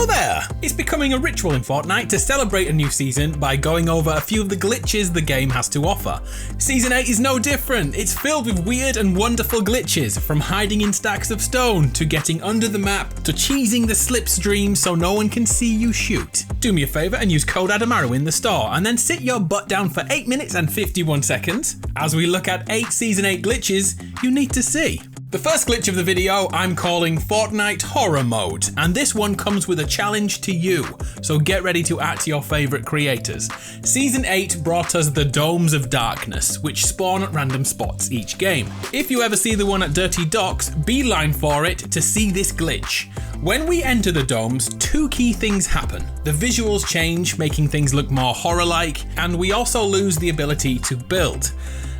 Hello there! It's becoming a ritual in Fortnite to celebrate a new season by going over a few of the glitches the game has to offer. Season 8 is no different. It's filled with weird and wonderful glitches, from hiding in stacks of stone, to getting under the map, to cheesing the slipstream so no one can see you shoot. Do me a favour and use code ADAMARU in the store, and then sit your butt down for 8 minutes and 51 seconds as we look at 8 Season 8 glitches you need to see. The first glitch of the video I'm calling Fortnite Horror Mode, and this one comes with a challenge to you, so get ready to act your favourite creators. Season 8 brought us the Domes of Darkness, which spawn at random spots each game. If you ever see the one at Dirty Docks, beeline for it to see this glitch. When we enter the domes, two key things happen. The visuals change, making things look more horror-like, and we also lose the ability to build.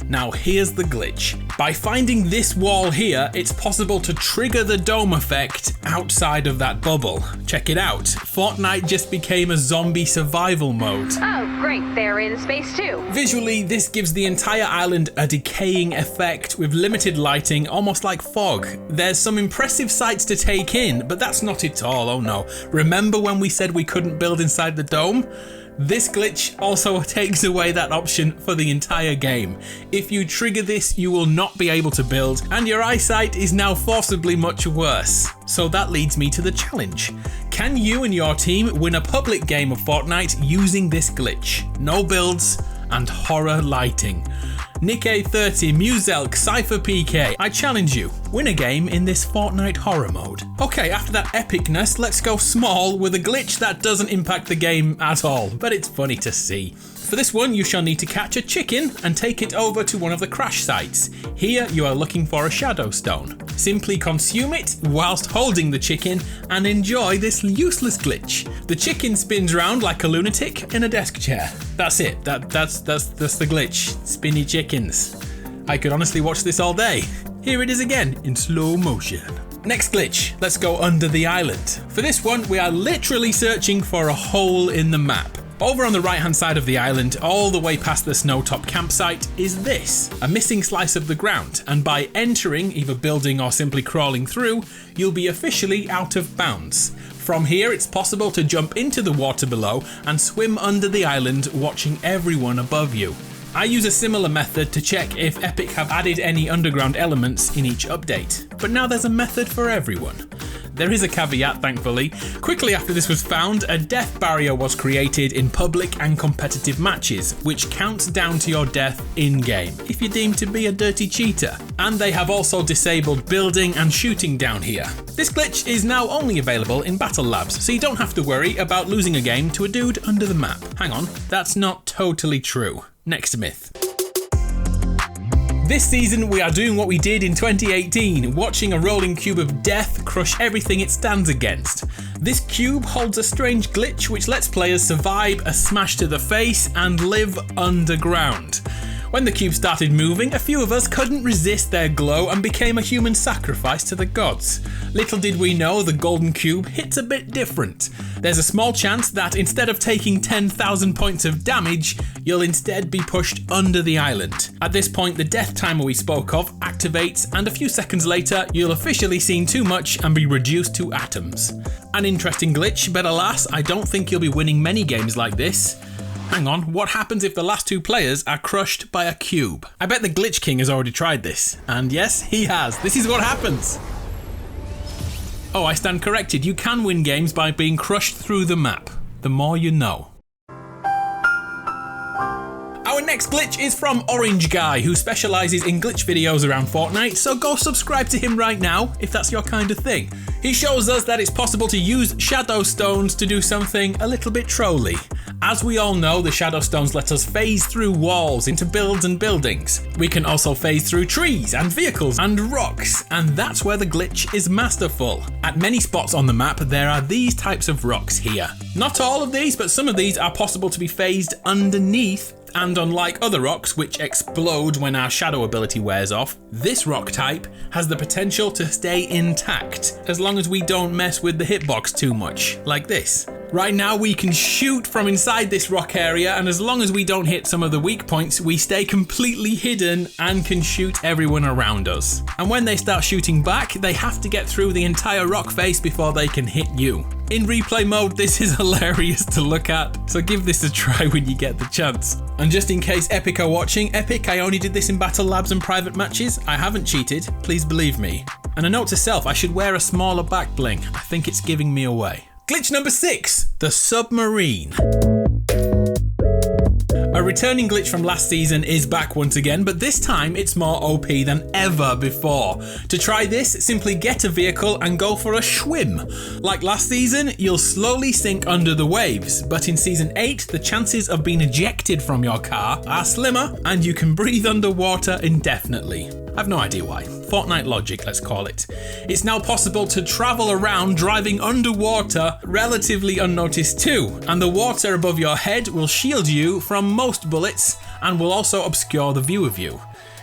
Now here's the glitch. By finding this wall here, it's possible to trigger the dome effect outside of that bubble. Check it out. Fortnite just became a zombie survival mode. Oh great, they're in space too. Visually, this gives the entire island a decaying effect with limited lighting, almost like fog. There's some impressive sights to take in, but that's not it all, oh no. Remember when we said we couldn't build inside the dome? This glitch also takes away that option for the entire game. If you trigger this, you will not be able to build, and your eyesight is now forcibly much worse. So that leads me to the challenge. Can you and your team win a public game of Fortnite using this glitch? No builds and horror lighting. Nick30, Muzelk, Cypher PK, I challenge you, win a game in this Fortnite horror mode. Okay, after that epicness, let's go small with a glitch that doesn't impact the game at all, but it's funny to see. For this one, you shall need to catch a chicken and take it over to one of the crash sites. Here, you are looking for a shadow stone. Simply consume it whilst holding the chicken and enjoy this useless glitch. The chicken spins round like a lunatic in a desk chair. That's it. That's the glitch. Spinny chickens. I could honestly watch this all day. Here it is again in slow motion. Next glitch, let's go under the island. For this one, we are literally searching for a hole in the map. Over on the right hand side of the island, all the way past the snowtop campsite, is this, a missing slice of the ground, and by entering, either building or simply crawling through, you'll be officially out of bounds. From here, it's possible to jump into the water below and swim under the island, watching everyone above you. I use a similar method to check if Epic have added any underground elements in each update, but now there's a method for everyone. There is a caveat, thankfully. Quickly after this was found, a death barrier was created in public and competitive matches, which counts down to your death in-game, if you're deemed to be a dirty cheater. And they have also disabled building and shooting down here. This glitch is now only available in battle labs, so you don't have to worry about losing a game to a dude under the map. Hang on, that's not totally true. Next myth. This season we are doing what we did in 2018, watching a rolling cube of death crush everything it stands against. This cube holds a strange glitch which lets players survive a smash to the face and live underground. When the cube started moving, a few of us couldn't resist their glow and became a human sacrifice to the gods. Little did we know the golden cube hits a bit different. There's a small chance that instead of taking 10,000 points of damage, you'll instead be pushed under the island. At this point, the death timer we spoke of activates, and a few seconds later, you'll officially seen too much and be reduced to atoms. An interesting glitch, but alas, I don't think you'll be winning many games like this. Hang on, what happens if the last two players are crushed by a cube? I bet the Glitch King has already tried this. And yes, he has. This is what happens. Oh, I stand corrected. You can win games by being crushed through the map. The more you know. Our next glitch is from Orange Guy, who specialises in glitch videos around Fortnite, so go subscribe to him right now if that's your kind of thing. He shows us that it's possible to use shadow stones to do something a little bit trolly. As we all know, the shadow stones let us phase through walls into builds and buildings. We can also phase through trees and vehicles and rocks, and that's where the glitch is masterful. At many spots on the map, there are these types of rocks here. Not all of these, but some of these are possible to be phased underneath. And unlike other rocks which explode when our shadow ability wears off, this rock type has the potential to stay intact as long as we don't mess with the hitbox too much, like this. Right now we can shoot from inside this rock area, and as long as we don't hit some of the weak points, we stay completely hidden and can shoot everyone around us. And when they start shooting back, they have to get through the entire rock face before they can hit you. In replay mode, this is hilarious to look at, so give this a try when you get the chance. And just in case Epic are watching, Epic, I only did this in battle labs and private matches. I haven't cheated, please believe me. And a note to self, I should wear a smaller back bling. I think it's giving me away. Glitch number 6, the Submarine. A returning glitch from last season is back once again, but this time it's more OP than ever before. To try this, simply get a vehicle and go for a schwim. Like last season, you'll slowly sink under the waves, but in Season 8, the chances of being ejected from your car are slimmer and you can breathe underwater indefinitely. I've no idea why. Fortnite logic, let's call it. It's now possible to travel around driving underwater relatively unnoticed too, and the water above your head will shield you from most bullets and will also obscure the view of you.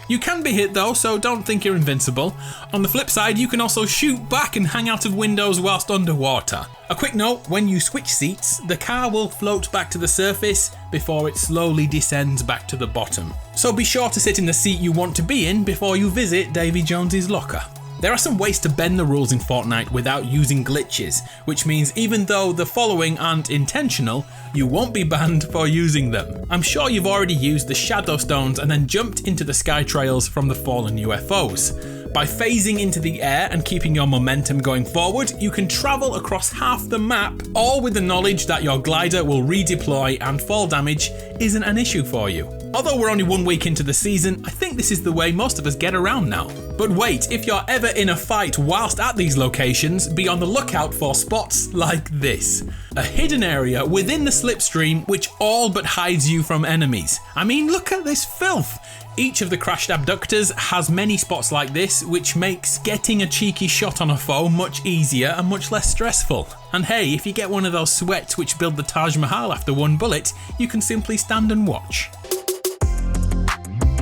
You can be hit though, so don't think you're invincible. On the flip side, you can also shoot back and hang out of windows whilst underwater. A quick note, when you switch seats, the car will float back to the surface before it slowly descends back to the bottom. So be sure to sit in the seat you want to be in before you visit Davy Jones's locker. There are some ways to bend the rules in Fortnite without using glitches, which means even though the following aren't intentional, you won't be banned for using them. I'm sure you've already used the shadow stones and then jumped into the sky trails from the fallen UFOs. By phasing into the air and keeping your momentum going forward, you can travel across half the map, all with the knowledge that your glider will redeploy and fall damage isn't an issue for you. Although we're only 1 week into the season, I think this is the way most of us get around now. But wait, if you're ever in a fight whilst at these locations, be on the lookout for spots like this. A hidden area within the slipstream which all but hides you from enemies. I mean, look at this filth. Each of the crashed abductors has many spots like this, which makes getting a cheeky shot on a foe much easier and much less stressful. And hey, if you get one of those sweats which build the Taj Mahal after one bullet, you can simply stand and watch.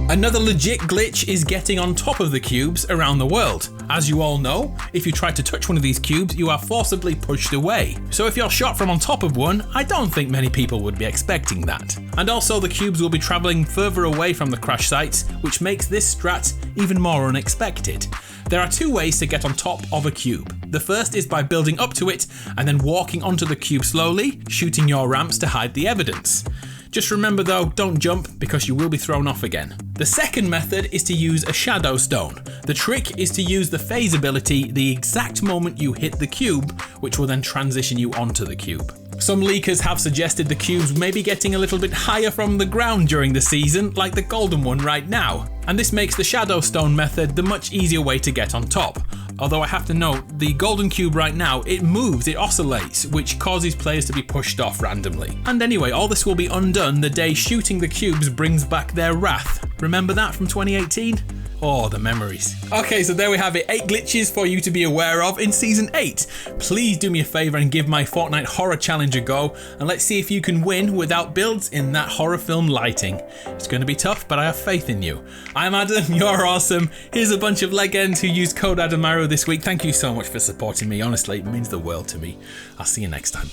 Another legit glitch is getting on top of the cubes around the world. As you all know, if you try to touch one of these cubes, you are forcibly pushed away. So if you're shot from on top of one, I don't think many people would be expecting that. And also the cubes will be travelling further away from the crash sites, which makes this strat even more unexpected. There are 2 ways to get on top of a cube. The first is by building up to it and then walking onto the cube slowly, shooting your ramps to hide the evidence. Just remember though, don't jump because you will be thrown off again. The second method is to use a shadow stone. The trick is to use the phase ability the exact moment you hit the cube, which will then transition you onto the cube. Some leakers have suggested the cubes may be getting a little bit higher from the ground during the season, like the golden one right now. And this makes the shadow stone method the much easier way to get on top. Although I have to note, the golden cube right now, it moves, it oscillates, which causes players to be pushed off randomly. And anyway, all this will be undone the day shooting the cubes brings back their wrath. Remember that from 2018? Oh, the memories. Okay, so there we have it. 8 glitches for you to be aware of in Season 8. Please do me a favour and give my Fortnite Horror Challenge a go, and let's see if you can win without builds in that horror film lighting. It's going to be tough, but I have faith in you. I'm Adam, you're awesome. Here's a bunch of legends who used code ADAMARU this week. Thank you so much for supporting me. Honestly, it means the world to me. I'll see you next time.